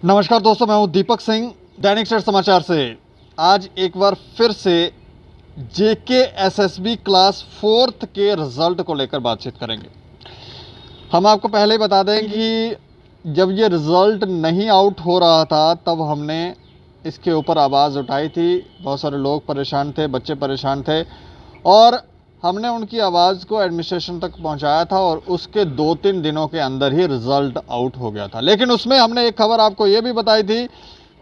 नमस्कार दोस्तों, मैं हूं दीपक सिंह दैनिक स्टेट समाचार से। आज एक बार फिर से जेके एसएसबी क्लास 4th के रिजल्ट को लेकर बातचीत करेंगे। हम आपको पहले ही बता दें कि जब ये रिजल्ट नहीं आउट हो रहा था तब हमने इसके ऊपर आवाज़ उठाई थी। बहुत सारे लोग परेशान थे, बच्चे परेशान थे और हमने उनकी आवाज़ को एडमिनिस्ट्रेशन तक पहुंचाया था और उसके 2-3 दिनों के अंदर ही रिज़ल्ट आउट हो गया था। लेकिन उसमें हमने एक खबर आपको ये भी बताई थी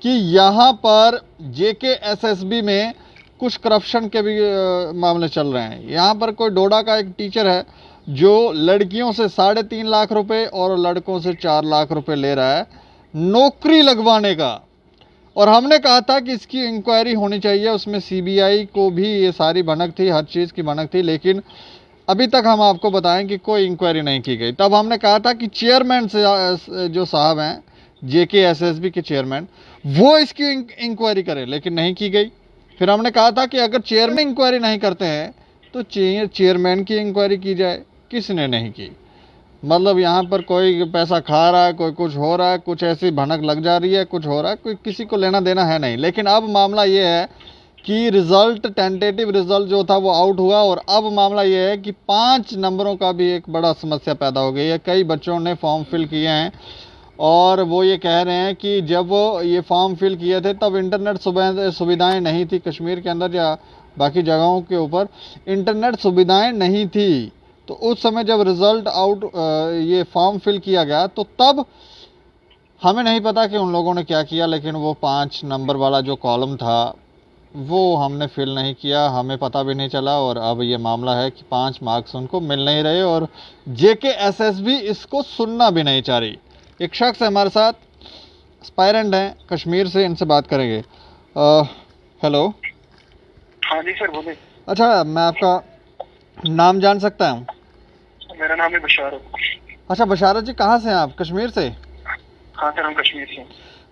कि यहाँ पर जेके एसएसबी में कुछ करप्शन के भी मामले चल रहे हैं। यहाँ पर कोई डोडा का एक टीचर है जो लड़कियों से 3.5 लाख रुपए और लड़कों से 4 लाख रुपए ले रहा है नौकरी लगवाने का। और हमने कहा था कि इसकी इंक्वायरी होनी चाहिए, उसमें सीबीआई को भी ये सारी भनक थी, हर चीज़ की भनक थी, लेकिन अभी तक हम आपको बताएं कि कोई इंक्वायरी नहीं की गई। तब हमने कहा था कि चेयरमैन से जो साहब हैं जेके एसएसबी के चेयरमैन, वो इसकी इंक्वायरी करें, लेकिन नहीं की गई। फिर हमने कहा था कि अगर चेयरमैन इंक्वायरी नहीं करते हैं तो चेयरमैन की इंक्वायरी की जाए, किसने नहीं की। मतलब यहाँ पर कोई पैसा खा रहा है, कोई कुछ हो रहा है, कुछ ऐसी भनक लग जा रही है, कुछ हो रहा है, कोई किसी को लेना देना है नहीं। लेकिन अब मामला ये है कि रिज़ल्ट, टेंटेटिव रिज़ल्ट जो था वो आउट हुआ और अब मामला ये है कि 5 नंबरों का भी एक बड़ा समस्या पैदा हो गई है। कई बच्चों ने फॉर्म फिल किए हैं और वो ये कह रहे हैं कि जब वो ये फॉर्म फिल किए थे तब इंटरनेट सुविधाएँ नहीं थी कश्मीर के अंदर या बाकी जगहों के ऊपर इंटरनेट सुविधाएँ नहीं थी। तो उस समय जब रिज़ल्ट आउट ये फॉर्म फिल किया गया तो तब हमें नहीं पता कि उन लोगों ने क्या किया, लेकिन वो 5 नंबर वाला जो कॉलम था वो हमने फिल नहीं किया, हमें पता भी नहीं चला। और अब ये मामला है कि 5 मार्क्स उनको मिल नहीं रहे और जेके एसएसबी इसको सुनना भी नहीं चाह रही। एक शख्स है हमारे साथ, एस्पायरेंट हैं कश्मीर से, इनसे बात करेंगे। हेलो। हाँ जी सर, बोले। अच्छा, मैं आपका नाम जान सकता हूँ? मेरा नाम है बशारत। अच्छा बशारत जी, कहाँ से हैं आप? कश्मीर से? हाँ सर, हम कश्मीर से।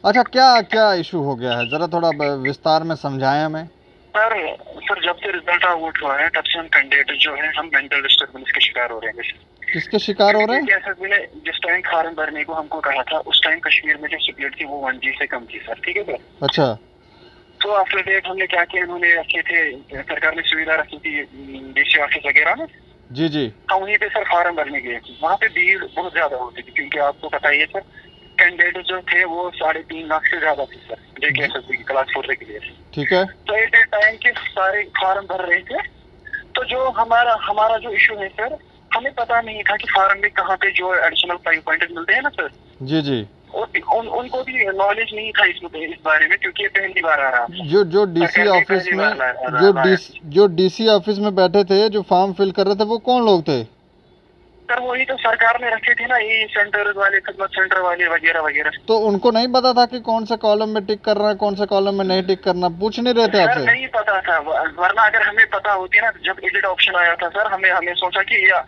अच्छा, क्या क्या इशू हो गया है, ज़रा थोड़ा विस्तार में समझाएं हमें। सर जब से रिजल्ट आउट हुआ है तब से हम कैंडिडेट जो है हम मेंटल डिस्टर्बेंस के शिकार हो रहे हैं। किसके शिकार हो रहे हैं? एसएसबी ने जिस टाइम फॉर्म भरने को हमको कहा था उस टाइम कश्मीर में जो स्पीड थी वो 1G से कम थी सर, ठीक है सर। अच्छा। तो आफ्टर डेट हमने क्या किया, इन्होंने रखे थे, सरकार ने सुविधा रखी थी डीसी ऑफिस वगैरह में। जी जी। हम वहीं पे सर फॉर्म भरने गए थे, वहाँ पे भीड़ बहुत ज्यादा होती थी क्योंकि आपको पता ही है सर कैंडिडेट जो थे वो 3.5 लाख से ज्यादा थे सर जेके एसएसबी की क्लास 4 के लिए। ठीक है। तो एट ए टाइम के सारे फॉर्म भर रहे थे। तो जो हमारा जो इशू है सर, हमें पता नहीं था कि फॉर्म में कहाँ पे जो एडिशनल 5 पॉइंट मिलते हैं ना सर। जी जी। उनको भी नॉलेज नहीं था इस बारे में क्योंकि ये पहली बार आ रहा है। जो डीसी ऑफिस में जो डीसी ऑफिस में बैठे थे, जो फॉर्म फिल कर रहे थे, वो कौन लोग थे? सर वही तो सरकार ने रखे थे ना, ये सेंटर वाले, खिदमत सेंटर वाले वगैरह वगैरह। तो उनको नहीं पता था कि कौन से कॉलम में टिक करना है, कौन से कॉलम में नहीं टिक करना? पूछ नहीं रहे थे आपसे? नहीं पता था, वरना अगर हमें पता होती ना, जब एडिट ऑप्शन आया था सर, हमने सोचा कि या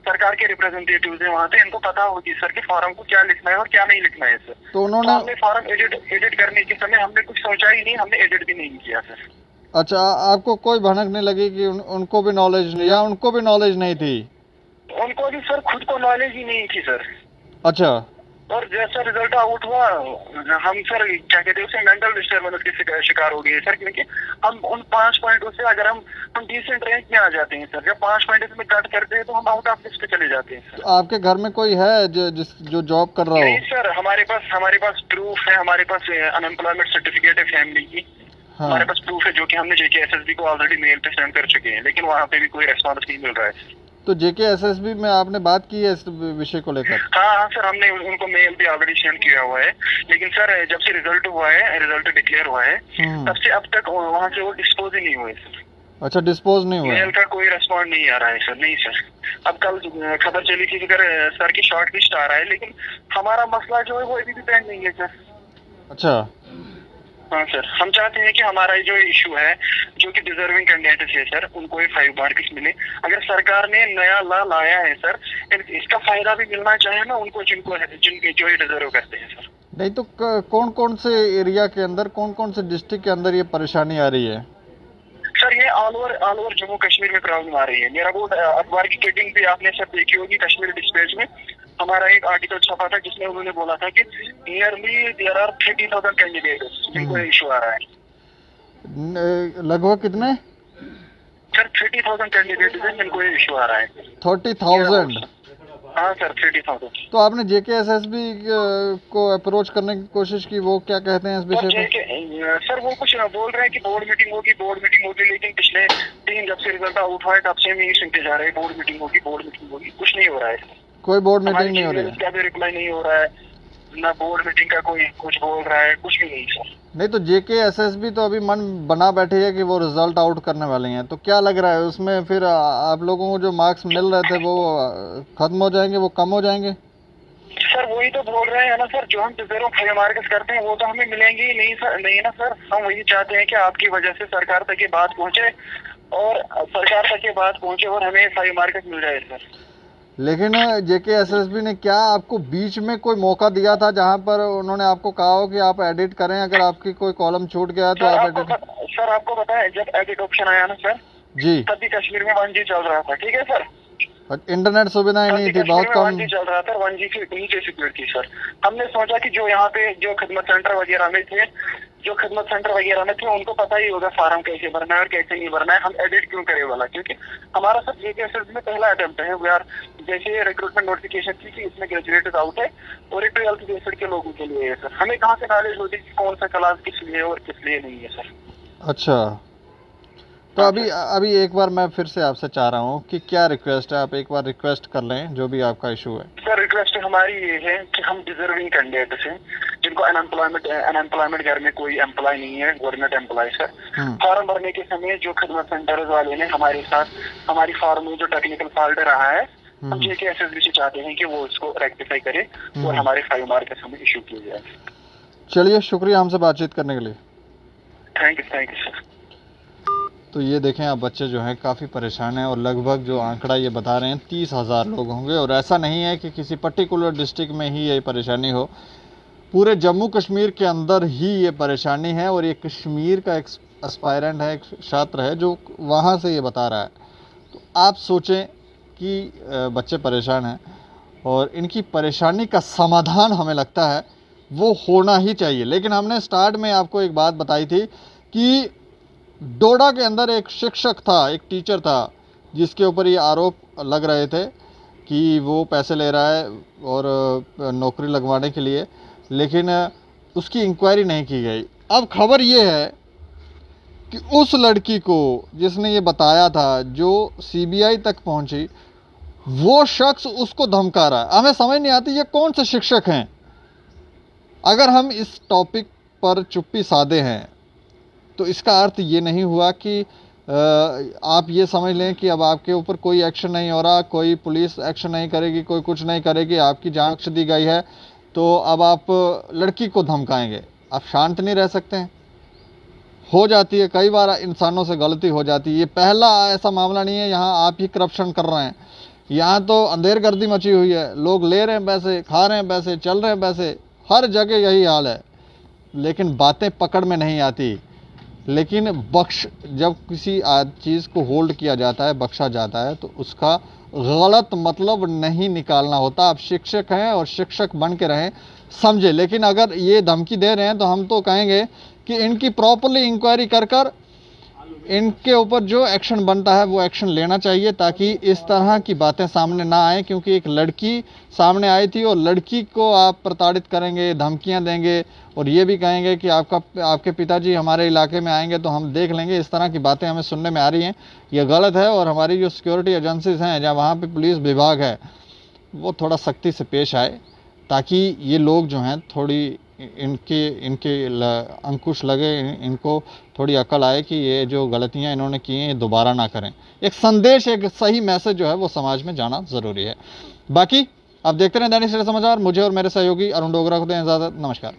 सरकार के रिप्रेजेंटेटिव है वहाँ पे, इनको पता होती सर कि फॉर्म को क्या लिखना है और क्या नहीं लिखना है सर। तो उन्होंने हमने फॉर्म एडिट करने के समय हमने कुछ सोचा ही नहीं, हमने एडिट भी नहीं किया सर। अच्छा, आपको कोई भनक नहीं लगी कि उनको भी नॉलेज नहीं, या उनको भी नॉलेज नहीं थी? उनको भी सर खुद को नॉलेज ही नहीं थी सर। अच्छा। और जैसा रिजल्ट आउट हुआ हम सर क्या कहते हैं उसे मेंटल डिस्टर्बेंस के शिकार हो गए सर, क्योंकि हम उन 5 पॉइंटों से अगर हम डिसेंट रैंक में आ जाते हैं सर, जब 5 पॉइंट इसमें कट करते हैं तो हम आउट ऑफ लिस्ट चले जाते हैं सर। तो आपके घर में कोई है जो जॉब कर रहा हो? नहीं सर, हमारे पास प्रूफ है, हमारे पास अनएम्प्लॉयमेंट सर्टिफिकेट है फैमिली की। हाँ। हमारे पास प्रूफ है जो कि हमने जेके एसएसबी को ऑलरेडी मेल पे सेंड कर चुके हैं, लेकिन वहाँ पे भी कोई रेस्पॉन्स नहीं मिल रहा है। तो जेके एसएसबी में आपने बात की है इस विषय को लेकर? हाँ सर, हमने उनको मेल भी ऑलरेडी सेंड किया हुआ है, लेकिन सर जब से रिजल्ट हुआ है, रिजल्ट डिक्लेयर हुआ है, तब से अब तक वहाँ से वो डिस्पोज ही नहीं हुए सर। अच्छा, डिस्पोज नहीं हुआ? मेल का कोई रेस्पॉन्ड नहीं आ रहा है सर। नहीं सर, अब कल खबर चली थी कि सर की शॉर्ट लिस्ट आ रहा है, लेकिन हमारा मसला जो है वो अभी भी पेंडिंग है सर। अच्छा। हाँ सर, हम चाहते हैं कि हमारा जो इशू है, जो कि डिजर्विंग कैंडिडेट है सर, उनको ये 5 मार्क्स मिले। अगर सरकार ने नया लॉ लाया है सर, इसका फायदा भी मिलना चाहिए ना उनको, जिनके जो ये डिजर्व करते हैं सर। नहीं तो कौन कौन से एरिया के अंदर, कौन कौन से डिस्ट्रिक्ट के अंदर ये परेशानी आ रही है? सर ये ऑल ओवर जम्मू कश्मीर में प्रॉब्लम आ रही है। मेरा वो अखबार की कटिंग भी आपने सर देखी होगी कश्मीर डिस्पैच में, हमारा एक आर्टिकल छपा था जिसमें उन्होंने बोला था कि नियरली देयर आर 30,000 कैंडिडेट्स जिनको इशू आ रहा है। लगभग कितने? सर 30,000 कैंडिडेट्स हैं जिनको ये इशू आ रहा है। 30,000? हाँ सर 30,000। तो आपने JKSSB को अप्रोच करने की कोशिश की, वो क्या कहते हैं इस विषय पे? सर वो कुछ बोल रहे हैं कि बोर्ड मीटिंग होगी, लेकिन पिछले 3 जब से रिजल्ट आउट हुआ है तब से हम यही सुनते जा रहे हैं बोर्ड मीटिंग होगी, कुछ नहीं हो रहा है। कोई बोर्ड मीटिंग नहीं हो रही है? क्या भी रिप्लाई नहीं हो रहा है, ना बोर्ड मीटिंग का कोई कुछ बोल रहा है, कुछ भी नहीं सर। नहीं तो JKSSB तो अभी मन बना बैठी है कि वो रिजल्ट आउट करने वाली हैं, तो क्या लग रहा है उसमें फिर आप लोगों को जो मार्क्स मिल रहे थे वो खत्म हो जाएंगे, वो कम हो जाएंगे? सर वही तो बोल रहे हैं ना सर, जो हम डिजर्व हाई मार्क्स करते हैं वो तो हमें मिलेंगे ही नहीं सर, नहीं ना सर। हम वही चाहते हैं कि आपकी वजह से सरकार तक ये बात पहुंचे और हमें हाई मार्क्स मिल जाए सर। लेकिन JKSSB ने क्या आपको बीच में कोई मौका दिया था जहां पर उन्होंने आपको कहा हो कि आप एडिट करें, अगर आपकी कोई कॉलम छूट गया तो आप एडिट? सर आपको पता है जब एडिट ऑप्शन आया ना सर जी, तभी कश्मीर में 1G चल रहा था, ठीक है सर। इंटरनेट सुविधाएं नहीं थी, बहुत कम 1G चल रहा था, 1G की नीचे स्पीड थी सर। हमने सोचा कि जो यहाँ पे जो खिदमत सेंटर वगैरह में थे उनको पता ही होगा फार्म कैसे भरना है और कैसे नहीं भरना है, हम एडिट क्यों करे वाला, क्योंकि हमारा सब JKSSB में पहला अटेम्प्ट है। वी आर जैसे रिक्रूटमेंट नोटिफिकेशन थी कि इसमें ग्रेजुएट आउट है और ये 12th बेसिड के लोगों के लिए है सर। हमें कहाँ से नॉलेज होती कि कौन सा क्लास किस लिए और किस लिए नहीं है सर। अच्छा, तो अभी एक बार मैं फिर से आपसे चाह रहा हूँ कि क्या रिक्वेस्ट है, आप एक बार रिक्वेस्ट कर लें जो भी आपका इशू है। सर रिक्वेस्ट हमारी ये है कि हम डिजर्विंग कैंडिडेट्स हैं जिनको अनएम्प्लॉयमेंट घर में कोई एम्प्लॉय नहीं है, गवर्नमेंट एम्प्लॉय सर। फॉर्म भरने के समय जो खिदमत सेंटर वाले ने हमारे साथ हमारी फॉर्म में जो टेक्निकल फॉल्ट रहा है, हम JKSSB से चाहते हैं कि वो इसको रेक्टिफाई करे और हमारे 5 मार्क्स हमें इशू किए जाए। चलिए, शुक्रिया हमसे बातचीत करने के लिए। Thank you sir. तो ये देखें, आप बच्चे जो हैं काफ़ी परेशान हैं और लगभग जो आंकड़ा ये बता रहे हैं 30,000 लोग होंगे। और ऐसा नहीं है कि किसी पर्टिकुलर डिस्ट्रिक्ट में ही ये परेशानी हो, पूरे जम्मू कश्मीर के अंदर ही ये परेशानी है। और ये कश्मीर का एक एस्पायरेंट है, एक छात्र है जो वहाँ से ये बता रहा है। तो आप सोचें कि बच्चे परेशान हैं और इनकी परेशानी का समाधान हमें लगता है वो होना ही चाहिए। लेकिन हमने स्टार्ट में आपको एक बात बताई थी कि डोडा के अंदर एक शिक्षक था, एक टीचर था, जिसके ऊपर ये आरोप लग रहे थे कि वो पैसे ले रहा है और नौकरी लगवाने के लिए, लेकिन उसकी इंक्वायरी नहीं की गई। अब खबर ये है कि उस लड़की को जिसने ये बताया था, जो CBI तक पहुंची, वो शख्स उसको धमका रहा है। हमें समझ नहीं आती ये कौन से शिक्षक हैं। अगर हम इस टॉपिक पर चुप्पी साधे हैं तो इसका अर्थ ये नहीं हुआ कि आप ये समझ लें कि अब आपके ऊपर कोई एक्शन नहीं हो रहा, कोई पुलिस एक्शन नहीं करेगी, कोई कुछ नहीं करेगी, आपकी जान बख्श दी गई है तो अब आप लड़की को धमकाएंगे। आप शांत नहीं रह सकते हैं। हो जाती है, कई बार इंसानों से गलती हो जाती है। ये पहला ऐसा मामला नहीं है यहाँ आप ही करप्शन कर रहे हैं। यहाँ तो अंधेरगर्दी मची हुई है, लोग ले रहे हैं पैसे, खा रहे हैं पैसे, चल रहे हैं पैसे, हर जगह यही हाल है। लेकिन बातें पकड़ में नहीं आती। लेकिन जब किसी चीज़ को होल्ड किया जाता है, बख्शा जाता है, तो उसका गलत मतलब नहीं निकालना होता। आप शिक्षक हैं और शिक्षक बन के रहें, समझे। लेकिन अगर ये धमकी दे रहे हैं तो हम तो कहेंगे कि इनकी प्रॉपरली इंक्वायरी कर इनके ऊपर जो एक्शन बनता है वो एक्शन लेना चाहिए, ताकि इस तरह की बातें सामने ना आए। क्योंकि एक लड़की सामने आई थी और लड़की को आप प्रताड़ित करेंगे, धमकियां देंगे और ये भी कहेंगे कि आपके पिताजी हमारे इलाके में आएंगे तो हम देख लेंगे। इस तरह की बातें हमें सुनने में आ रही हैं, ये गलत है। और हमारी जो सिक्योरिटी एजेंसीज हैं, जहाँ वहाँ पे पुलिस विभाग है, वो थोड़ा सख्ती से पेश आए, ताकि ये लोग जो हैं थोड़ी इनके अंकुश लगे, इनको थोड़ी अकल आए कि ये जो गलतियां इन्होंने की हैं ये दोबारा ना करें। एक संदेश, एक सही मैसेज जो है वो समाज में जाना ज़रूरी है। बाकी आप देखते रहें दैनिक सवेरा समाचार। मुझे और मेरे सहयोगी अरुण डोगरा को दें इजाज़त। नमस्कार।